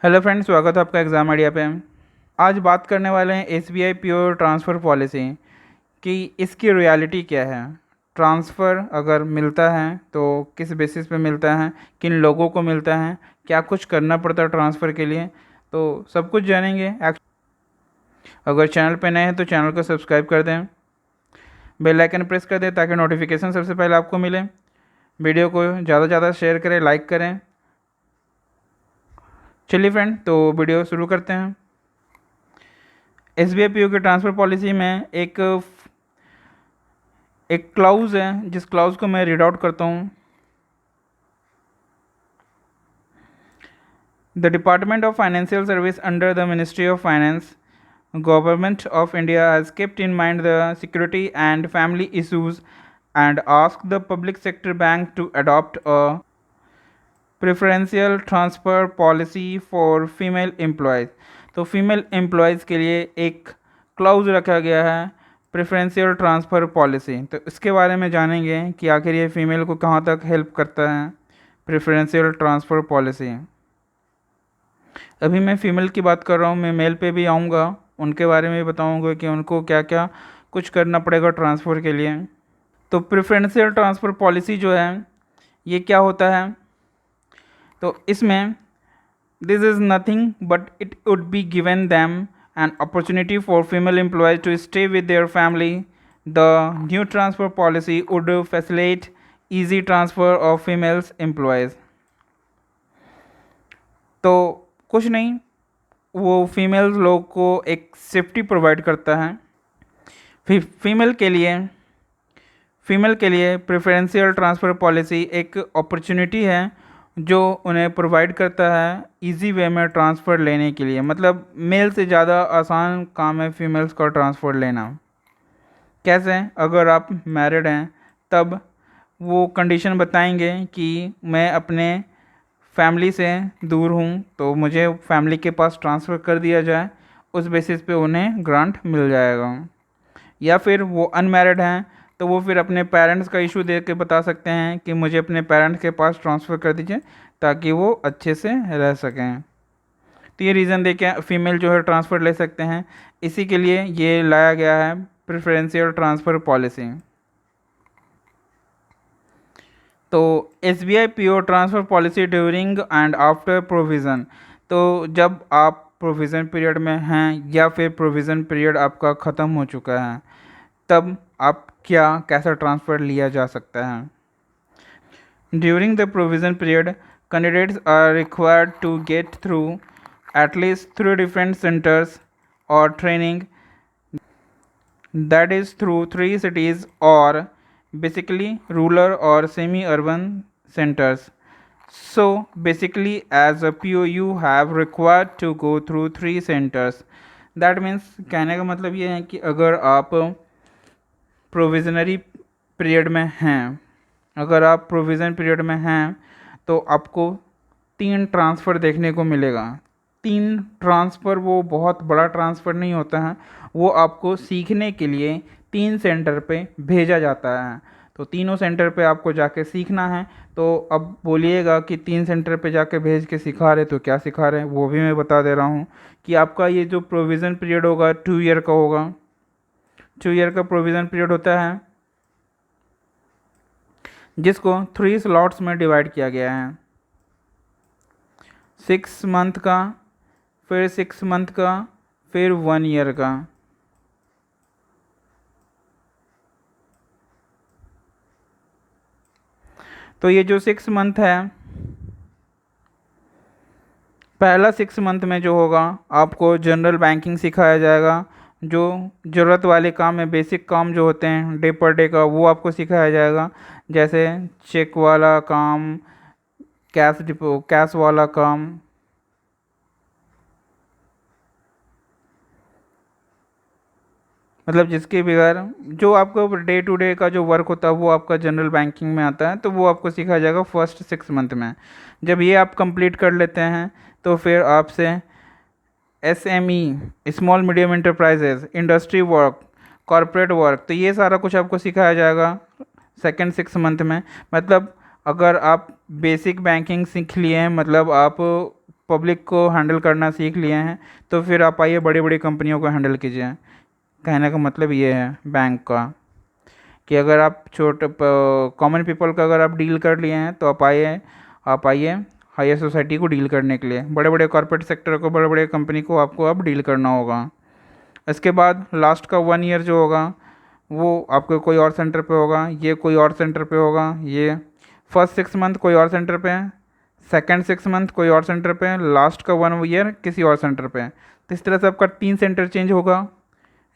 Hello friends, स्वागत है आपका एग्ज़ाम आइडिया पे। आज बात करने वाले हैं एसबीआई प्योर ट्रांसफ़र पॉलिसी कि इसकी रियलिटी क्या है। ट्रांसफ़र अगर मिलता है तो किस बेसिस पे मिलता है, किन लोगों को मिलता है, क्या कुछ करना पड़ता है ट्रांसफ़र के लिए, तो सब कुछ जानेंगे। अगर चैनल पे नए हैं तो चैनल को सब्सक्राइब कर दें, बेल आइकन प्रेस कर दें ताकि नोटिफिकेशन सबसे पहले आपको मिले। वीडियो को ज़्यादा से ज़्यादा शेयर करें, लाइक करें। चलिए फ्रेंड, तो वीडियो शुरू करते हैं। एसबीआई पीओ की ट्रांसफ़र पॉलिसी में एक क्लाउज है, जिस क्लाउज को मैं रीड आउट करता हूँ। The department of financial service under the ministry of finance, government of India has kept in mind the security and family issues and asked the public sector bank to adopt a preferential transfer policy for female employees. तो female employees के लिए एक clause रखा गया है, preferential transfer policy. तो इसके बारे में जानेंगे कि आखिर ये फ़ीमेल को कहाँ तक हेल्प करता है प्रेफरेंशियल ट्रांसफ़र पॉलिसी। अभी मैं फ़ीमेल की बात कर रहा हूँ, मैं मेल पे भी आऊँगा, उनके बारे में भी बताऊँगा कि उनको क्या क्या कुछ करना पड़ेगा ट्रांसफ़र के लिए। तो प्रेफरेंशियल ट्रांसफ़र पॉलिसी जो है ये क्या होता है, तो इसमें this is nothing but it would be given them an opportunity for female employees to stay with their family. The new transfer policy would facilitate easy transfer of females employees. तो कुछ नहीं, वो फीमेल्स लोग को एक safety provide करता है। Female के लिए प्रेफरेंशियल ट्रांसफ़र पॉलिसी एक अपॉर्चुनिटी है जो उन्हें प्रोवाइड करता है इजी वे में ट्रांसफ़र लेने के लिए। मतलब मेल से ज़्यादा आसान काम है फीमेल्स का ट्रांसफ़र लेना। कैसे? अगर आप मैरिड हैं तब वो कंडीशन बताएंगे कि मैं अपने फैमिली से दूर हूँ तो मुझे फैमिली के पास ट्रांसफ़र कर दिया जाए, उस बेसिस पे उन्हें ग्रांट मिल जाएगा। या फिर वो अनमैरिड हैं तो वो फिर अपने पेरेंट्स का इशू दे के बता सकते हैं कि मुझे अपने पेरेंट्स के पास ट्रांसफ़र कर दीजिए ताकि वो अच्छे से रह सकें। तो ये रीज़न दे के फ़ीमेल जो है ट्रांसफ़र ले सकते हैं, इसी के लिए ये लाया गया है प्रेफरेंशियल ट्रांसफ़र पॉलिसी। तो S B I P O transfer policy during and after provision. तो जब आप प्रोविज़न पीरियड में हैं या फिर प्रोविज़न पीरियड आपका ख़त्म हो चुका है तब आप कैसा ट्रांसफ़र लिया जा सकता है। During the provision period candidates are required to get through at least 3 different centers or training, that is through 3 cities or basically rural or semi-urban centers. So basically as a PO you have required to go through 3 centers. That means कहने का मतलब ये है कि अगर आप provisionary period में हैं, अगर आप प्रोविज़न पीरियड में हैं तो आपको 3 ट्रांसफ़र देखने को मिलेगा। 3 ट्रांसफ़र वो बहुत बड़ा ट्रांसफ़र नहीं होता है, वो आपको सीखने के लिए 3 सेंटर पे भेजा जाता है। तो तीनों सेंटर पे आपको जाके सीखना है। तो अब बोलिएगा कि 3 सेंटर पे जाके भेज के सिखा रहे तो क्या सिखा रहे हैं, वो भी मैं बता दे रहा हूँ कि आपका ये जो प्रोविज़न पीरियड होगा 2 ईयर का होगा। 2 ईयर का प्रोविज़न पीरियड होता है जिसको 3 स्लॉट्स में डिवाइड किया गया है। 6 मंथ का, फिर 6 मंथ का, फिर 1 ईयर का। तो ये जो 6 मंथ है, पहला 6 मंथ में जो होगा आपको जनरल बैंकिंग सिखाया जाएगा। जो ज़रूरत वाले काम है, बेसिक काम जो होते हैं डे पर डे का, वो आपको सिखाया जाएगा। जैसे चेक वाला काम, कैश वाला काम। मतलब जिसके बगैर जो आपको डे टू डे का जो वर्क होता है वो आपका जनरल बैंकिंग में आता है, तो वो आपको सिखाया जाएगा फर्स्ट 6 मंथ में। जब ये आप कंप्लीट कर लेते हैं तो फिर आपसे SME, small medium enterprises, industry work, corporate work, तो ये सारा कुछ आपको सिखाया जाएगा सेकेंड 6 मंथ में। मतलब अगर आप बेसिक बैंकिंग सीख लिए हैं, मतलब आप पब्लिक को हैंडल करना सीख लिए हैं, तो फिर आप आइए बड़ी बड़ी कंपनियों को हैंडल कीजिए। कहने का मतलब ये है बैंक का कि अगर आप छोटे कॉमन पीपल का अगर आप डील कर लिए हैं तो आप आइए हायर सोसाइटी को डील करने के लिए, बड़े बड़े कॉर्पोरेट सेक्टर को, बड़े बड़े कंपनी को आपको अब डील करना होगा। इसके बाद लास्ट का 1 ईयर जो होगा वो आपके कोई और सेंटर पे होगा, ये कोई और सेंटर पे होगा, ये फर्स्ट 6 मंथ कोई और सेंटर पे है, सेकेंड 6 मंथ कोई और सेंटर पे है, लास्ट का 1 ईयर किसी और सेंटर पे है। तो इस तरह से आपका 3 सेंटर चेंज होगा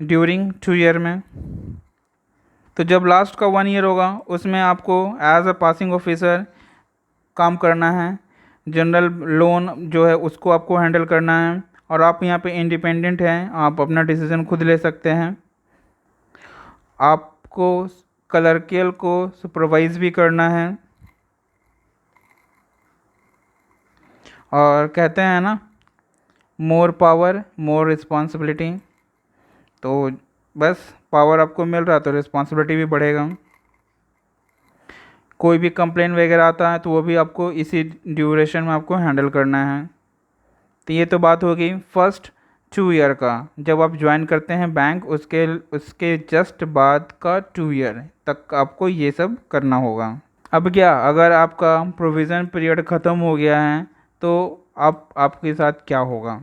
ड्यूरिंग 2 ईयर में। तो जब लास्ट का 1 ईयर होगा उसमें आपको एज अ पासिंग ऑफिसर काम करना है, जनरल लोन जो है उसको आपको हैंडल करना है, और आप यहाँ पे इंडिपेंडेंट हैं, आप अपना डिसीज़न खुद ले सकते हैं। आपको क्लर्कियल को सुपरवाइज भी करना है, और कहते हैं ना मोर पावर मोर रिस्पॉन्सिबिलिटी। तो बस पावर आपको मिल रहा तो रिस्पॉन्सिबिलिटी भी बढ़ेगा। कोई भी कंप्लेन वगैरह आता है तो वो भी आपको इसी ड्यूरेशन में आपको हैंडल करना है। तो ये तो बात होगी फर्स्ट 2 ईयर का, जब आप ज्वाइन करते हैं बैंक उसके उसके जस्ट बाद का 2 ईयर तक आपको ये सब करना होगा। अब क्या अगर आपका प्रोविज़न पीरियड ख़त्म हो गया है तो आपके साथ क्या होगा?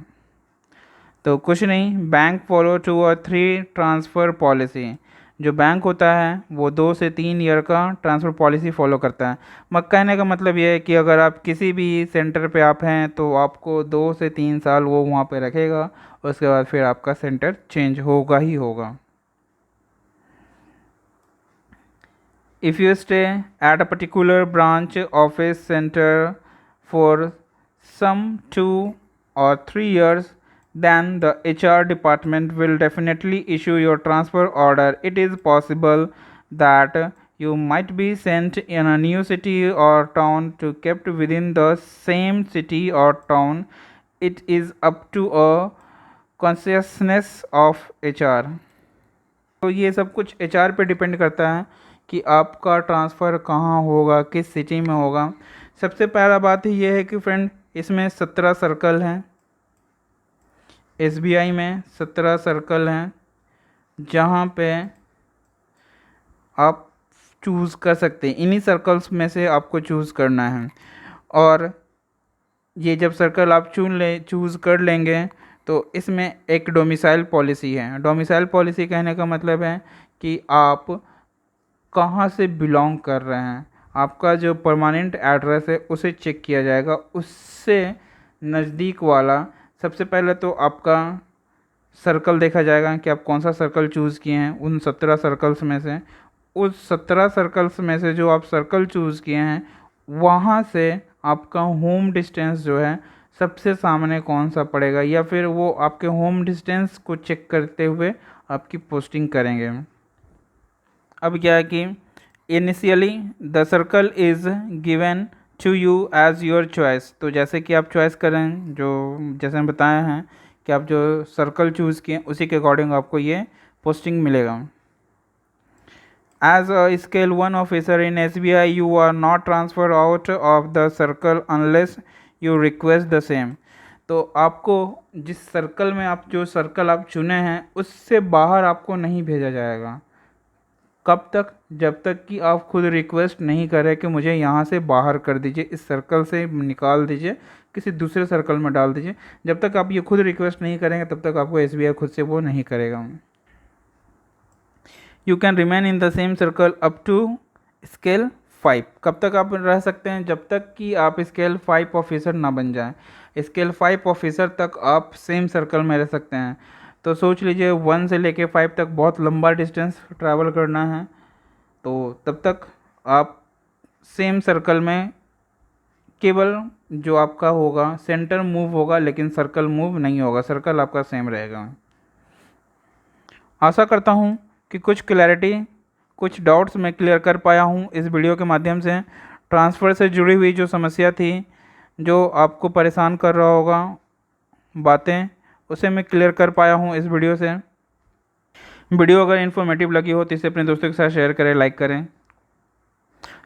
तो कुछ नहीं, बैंक फॉलो 2 और 3 ट्रांसफ़र पॉलिसी। जो बैंक होता है वो 2 से 3 ईयर का ट्रांसफ़र पॉलिसी फॉलो करता है। कहने का मतलब ये है कि अगर आप किसी भी सेंटर पे आप हैं तो आपको 2 से 3 साल वो वहाँ पे रखेगा, उसके बाद फिर आपका सेंटर चेंज होगा ही होगा। If you stay at a particular branch office center for some 2 or 3 years, then the HR department will definitely issue your transfer order. It is possible that you might be sent in a new city or town to kept within the same city or town. It is up to a consciousness of HR. तो ये सब कुछ HR पे depend करता है कि आपका transfer कहाँ होगा, किस सिटी में होगा। सबसे पहला बात ही ये है कि फ्रेंड इसमें 17 सर्कल हैं, SBI में 17 सर्कल हैं जहाँ पे आप चूज़ कर सकते हैं। इन्हीं सर्कल्स में से आपको चूज़ करना है, और ये जब सर्कल आप चूज़ कर लेंगे तो इसमें एक डोमिसाइल पॉलिसी है। डोमिसाइल पॉलिसी कहने का मतलब है कि आप कहाँ से बिलोंग कर रहे हैं, आपका जो परमानेंट एड्रेस है उसे चेक किया जाएगा। उससे नज़दीक वाला सबसे पहले तो आपका सर्कल देखा जाएगा कि आप कौन सा सर्कल चूज़ किए हैं। उन 17 सर्कल्स में से उस 17 सर्कल्स में से जो आप सर्कल चूज़ किए हैं वहाँ से आपका होम डिस्टेंस जो है सबसे सामने कौन सा पड़ेगा, या फिर वो आपके होम डिस्टेंस को चेक करते हुए आपकी पोस्टिंग करेंगे। अब क्या है कि initially the circle is given to you as your choice. तो जैसे कि आप चॉइस करें, जो जैसे हम बताए हैं कि आप जो सर्कल चूज़ किए उसी के अकॉर्डिंग आपको ये पोस्टिंग मिलेगा। As a scale 1 officer in SBI you are not transfer out of the circle unless you request the same. तो आपको जिस सर्कल में आप जो सर्कल आप चुने हैं उससे बाहर आपको नहीं भेजा जाएगा। कब तक? जब तक कि आप खुद रिक्वेस्ट नहीं करें कि मुझे यहाँ से बाहर कर दीजिए, इस सर्कल से निकाल दीजिए, किसी दूसरे सर्कल में डाल दीजिए। जब तक आप ये खुद रिक्वेस्ट नहीं करेंगे तब तक आपको SBI खुद से वो नहीं करेगा। You can remain in the same circle up to scale 5। कब तक आप रह सकते हैं? जब तक कि आप स्केल 5 ऑफिसर ना बन जाएं। स्केल 5 ऑफिसर तक आप सेम सर्कल में रह सकते हैं। तो सोच लीजिए 1 से लेके 5 तक बहुत लंबा डिस्टेंस ट्रैवल करना है, तो तब तक आप सेम सर्कल में केवल जो आपका होगा सेंटर मूव होगा, लेकिन सर्कल मूव नहीं होगा, सर्कल आपका सेम रहेगा। आशा करता हूँ कि कुछ क्लैरिटी, कुछ डाउट्स मैं क्लियर कर पाया हूँ इस वीडियो के माध्यम से। ट्रांसफ़र से जुड़ी हुई जो समस्या थी, जो आपको परेशान कर रहा होगा बातें, उसे मैं क्लियर कर पाया हूँ इस वीडियो से। वीडियो अगर इन्फॉर्मेटिव लगी हो तो इसे अपने दोस्तों के साथ शेयर करें, लाइक करें।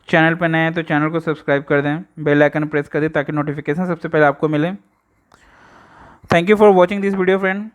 चैनल पर नए हैं तो चैनल को सब्सक्राइब कर दें, बेल आइकन प्रेस कर दें ताकि नोटिफिकेशन सबसे पहले आपको मिले। Thank you for watching this video friend.